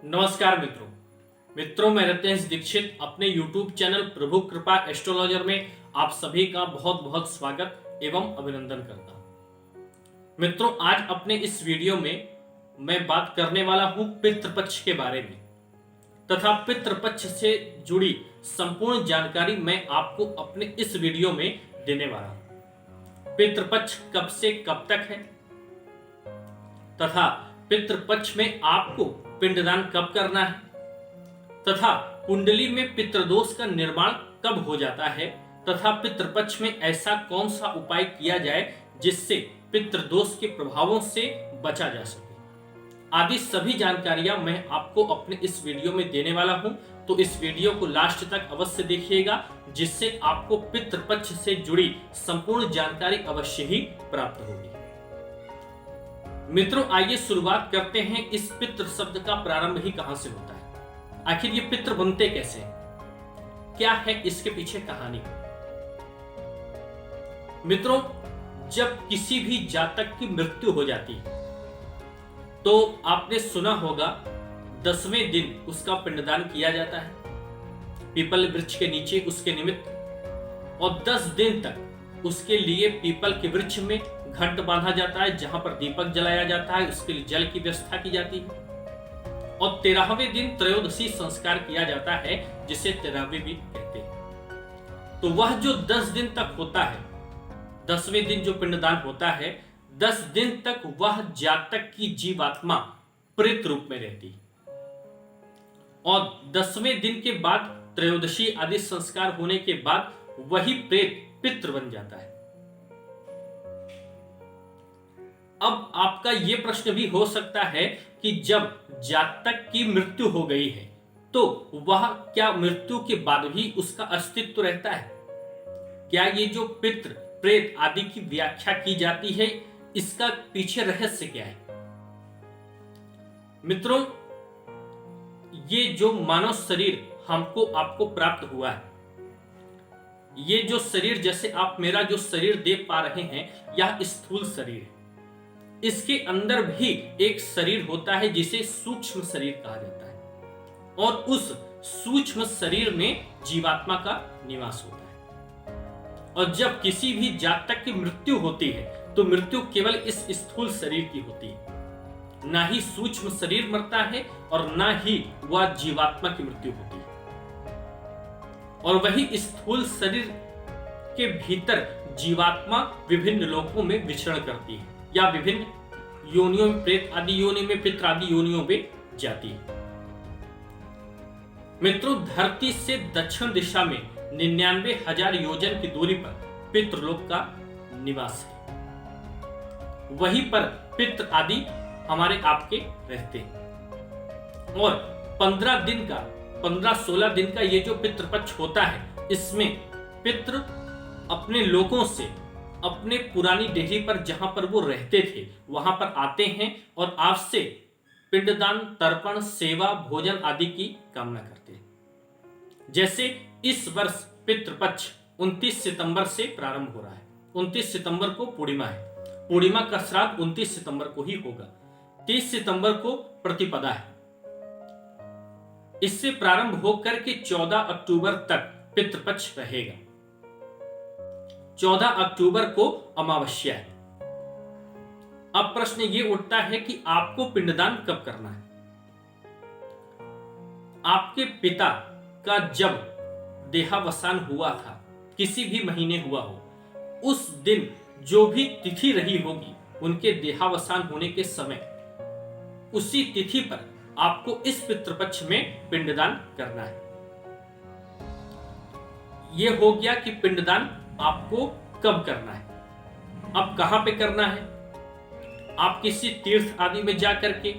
नमस्कार मित्रों मैं रितेश दीक्षित अपने YouTube चैनल प्रभु कृपा एस्ट्रोलॉजर में आप सभी का बहुत बहुत स्वागत एवं अभिनंदन करता हूं। मित्रों, आज अपने इस वीडियो में मैं बात करने वाला हूं पितृपक्ष के बारे में तथा पितृपक्ष से जुड़ी संपूर्ण जानकारी मैं आपको अपने इस वीडियो में देने वाला हूं। पितृपक्ष कब से कब तक है तथा पितृपक्ष में आपको पिंडदान कब करना है तथा कुंडली में पितृदोष का निर्माण कब हो जाता है तथा पितृपक्ष में ऐसा कौन सा उपाय किया जाए जिससे पितृदोष के प्रभावों से बचा जा सके आदि सभी जानकारियां मैं आपको अपने इस वीडियो में देने वाला हूं। तो इस वीडियो को लास्ट तक अवश्य देखिएगा जिससे आपको पितृपक्ष से जुड़ी संपूर्ण जानकारी अवश्य ही प्राप्त होगी। मित्रों, आइए शुरुआत करते हैं इस पितृ शब्द का प्रारंभ ही कहां से होता है। आखिर ये पितृ बनते कैसे, क्या है इसके पीछे कहानी। मित्रों, जब किसी भी जातक की मृत्यु हो जाती है तो आपने सुना होगा 10वें दिन उसका पिंडदान किया जाता है पीपल वृक्ष के नीचे उसके निमित्त, और 10 दिन तक उसके लिए पीपल के वृक्ष में घंट बांधा जाता है जहां पर दीपक जलाया जाता है, उसके लिए जल की व्यवस्था की जाती है। और 13वें दिन त्रयोदशी संस्कार किया जाता है जिसे 13वीं भी कहते हैं। तो वह जो 10 दिन तक होता है, 10वें दिन जो पिंडदान होता है, 10 दिन तक वह जातक की जीवात्मा प्रेत रूप में रहती है। और 10वें दिन के बाद त्रयोदशी आदि संस्कार होने के बाद वही प्रेत पितृ बन जाता है। अब आपका यह प्रश्न भी हो सकता है कि जब जातक की मृत्यु हो गई है तो वह क्या मृत्यु के बाद भी उसका अस्तित्व रहता है? क्या ये जो पितृ प्रेत आदि की व्याख्या की जाती है इसका पीछे रहस्य क्या है? मित्रों, ये जो मानव शरीर हमको आपको प्राप्त हुआ है, ये जो शरीर जैसे आप मेरा जो शरीर देख पा रहे हैं यह स्थूल शरीर है। इसके अंदर भी एक शरीर होता है जिसे सूक्ष्म शरीर कहा जाता है और उस सूक्ष्म शरीर में जीवात्मा का निवास होता है। और जब किसी भी जातक की मृत्यु होती है तो मृत्यु केवल इस स्थूल शरीर की होती है, ना ही सूक्ष्म शरीर मरता है और ना ही वह जीवात्मा की मृत्यु होती है। और वही स्थूल शरीर के भीतर जीवात्मा विभिन्न लोकों में विचरण करती है या विभिन्न योनियों में, प्रेत आदि योनि में, पितृ आदि योनियों में जाती है। मित्रों, धरती से दक्षिण दिशा में 99,000 योजन की दूरी पर पितृलोक का निवास है। वहीं पर पितृ आदि हमारे आपके रहते हैं। और 15-16 दिन का ये जो पितृपक्ष होता है इसमें पितृ अपने लोकों से अपने पुरानी डेहरी पर जहां पर वो रहते थे वहां पर आते हैं और आपसे पिंडदान, तर्पण, सेवा, भोजन आदि की कामना करते हैं। जैसे इस वर्ष पितृपक्ष 29 सितंबर से प्रारंभ हो रहा है। 29 सितंबर को पूर्णिमा है। पूर्णिमा का श्राद्ध 29 सितंबर को ही होगा। 30 सितंबर को प्रतिपदा है। इससे प्रारंभ होकर के 14 अक्टूबर तक पितृपक्ष रहेगा। 14 अक्टूबर को अमावस्या है। अब प्रश्न ये उठता है कि आपको पिंडदान कब करना है? आपके पिता का जब देहावसान हुआ था, किसी भी महीने हुआ हो, उस दिन जो भी तिथि रही होगी उनके देहावसान होने के समय उसी तिथि पर आपको इस पितृपक्ष में पिंडदान करना है। यह हो गया कि पिंडदान आपको कब करना है। अब कहां पे करना है? आप किसी तीर्थ आदि में जाकर के,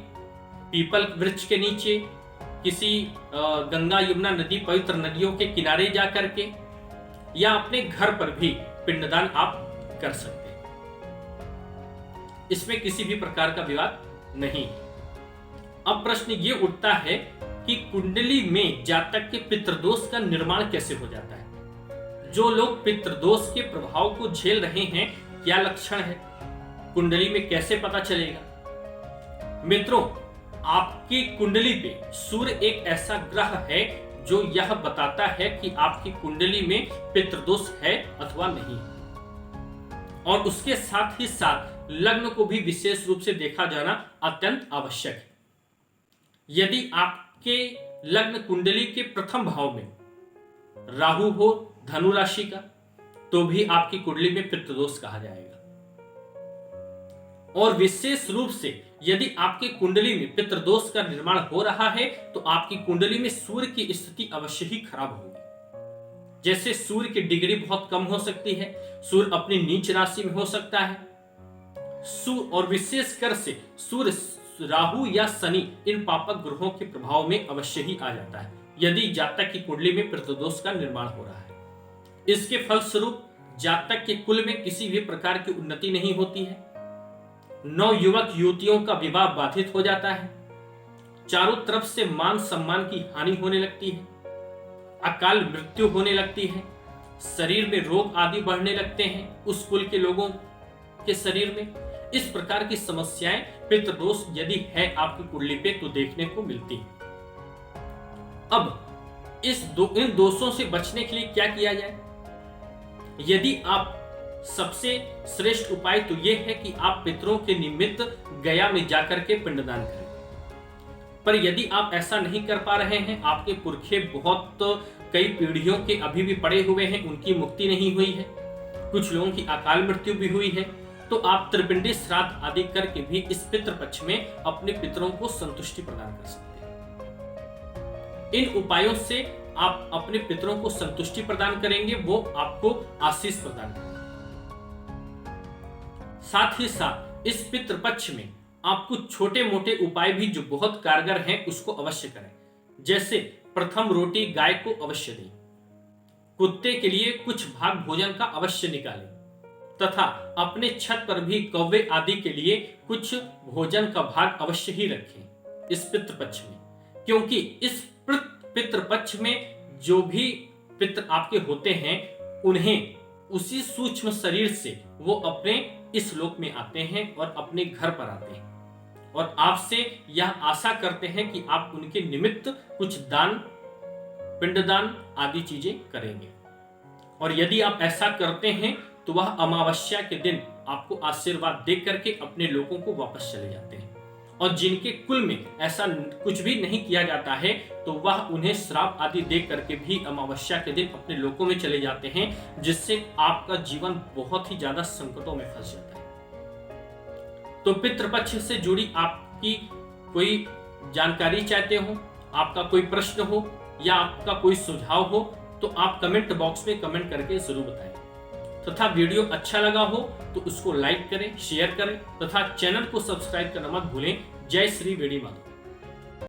पीपल वृक्ष के नीचे, किसी गंगा यमुना नदी पवित्र नदियों के किनारे जाकर के, या अपने घर पर भी पिंडदान आप कर सकते हैं। इसमें किसी भी प्रकार का विवाद नहीं है। अब प्रश्न ये उठता है कि कुंडली में जातक के पितृदोष का निर्माण कैसे हो जाता है? जो लोग पितृदोष के प्रभाव को झेल रहे हैं क्या लक्षण है, कुंडली में कैसे पता चलेगा? मित्रों, आपकी कुंडली पे सूर्य एक ऐसा ग्रह है जो यह बताता है कि आपकी कुंडली में पितृदोष है अथवा नहीं। और उसके साथ ही साथ लग्न को भी विशेष रूप से देखा जाना अत्यंत आवश्यक है। यदि आपके लग्न कुंडली के प्रथम भाव में राहु हो धनु राशि का, तो भी आपकी कुंडली में पितृदोष कहा जाएगा। और विशेष रूप से यदि आपकी कुंडली में पितृदोष का निर्माण हो रहा है तो आपकी कुंडली में सूर्य की स्थिति अवश्य ही खराब होगी। जैसे सूर्य की डिग्री बहुत कम हो सकती है, सूर्य अपनी नीच राशि में हो सकता है, और विशेषकर से सूर्य राहु या शनि इन पापक ग्रहों के प्रभाव में अवश्य ही आ जाता है यदि जातक की कुंडली में पितृदोष का निर्माण हो रहा है। इसके फलस्वरूप जातक के कुल में किसी भी प्रकार की उन्नति नहीं होती है, नौ युवक युवतियों का विवाह बाधित हो जाता है, चारों तरफ से मान सम्मान की हानि होने लगती है, अकाल मृत्यु होने लगती है, शरीर में रोग आदि बढ़ने लगते हैं उस कुल के लोगों के शरीर में। इस प्रकार की समस्याएं पितृदोष यदि है आपकी कुंडली पे तो देखने को मिलती है। अब इन दोषों से बचने के लिए क्या किया जाए? यदि आप सबसे श्रेष्ठ उपाय तो यह है कि आप पितरों के निमित्त गया में जाकर के पिंडदान करें। पर यदि आप ऐसा नहीं कर पा रहे हैं, आपके पुरखे बहुत कई पीढ़ियों के अभी भी पड़े हुए हैं, उनकी मुक्ति नहीं हुई है, कुछ लोगों की अकाल मृत्यु भी हुई है, तो आप त्रिपिंडी श्राद्ध आदि करके भी इस पितृ पक्ष में अपने पितरों को संतुष्टि प्रदान कर सकते हैं। इन उपायों से आप अपने पितरों को संतुष्टि प्रदान करेंगे, वो आपको आशीष प्रदान करेंगे। साथ ही साथ इस पितृ पक्ष में आप कुछ छोटे मोटे उपाय भी जो बहुत कारगर हैं उसको अवश्य करें। जैसे प्रथम रोटी गाय को अवश्य दें, कुत्ते के लिए कुछ भाग भोजन का अवश्य निकालें, तथा अपने छत पर भी कौवे आदि के लिए कुछ भोजन का भाग अवश्य ही रखें इस पितृ पक्ष में। क्योंकि इस पितृ पक्ष में जो भी पितृ आपके होते हैं उन्हें उसी सूक्ष्म शरीर से वो अपने इस लोक में आते हैं और अपने घर पर आते हैं और आपसे यह आशा करते हैं कि आप उनके निमित्त कुछ दान पिंडदान आदि चीजें करेंगे। और यदि आप ऐसा करते हैं तो वह अमावस्या के दिन आपको आशीर्वाद दे करके अपने लोगों को वापस चले जाते हैं। और जिनके कुल में ऐसा कुछ भी नहीं किया जाता है तो वह उन्हें श्राप आदि दे करके भी अमावस्या के दिन अपने लोकों में चले जाते हैं, जिससे आपका जीवन बहुत ही ज्यादा संकटों में फंस जाता है। तो पितृपक्ष से जुड़ी आपकी कोई जानकारी चाहते हो, आपका कोई प्रश्न हो या आपका कोई सुझाव हो तो आप कमेंट बॉक्स में कमेंट करके जरूर बताएं। तथा वीडियो अच्छा लगा हो तो उसको लाइक करें, शेयर करें तथा चैनल को सब्सक्राइब करना मत भूलें। जय श्री वेणी माता।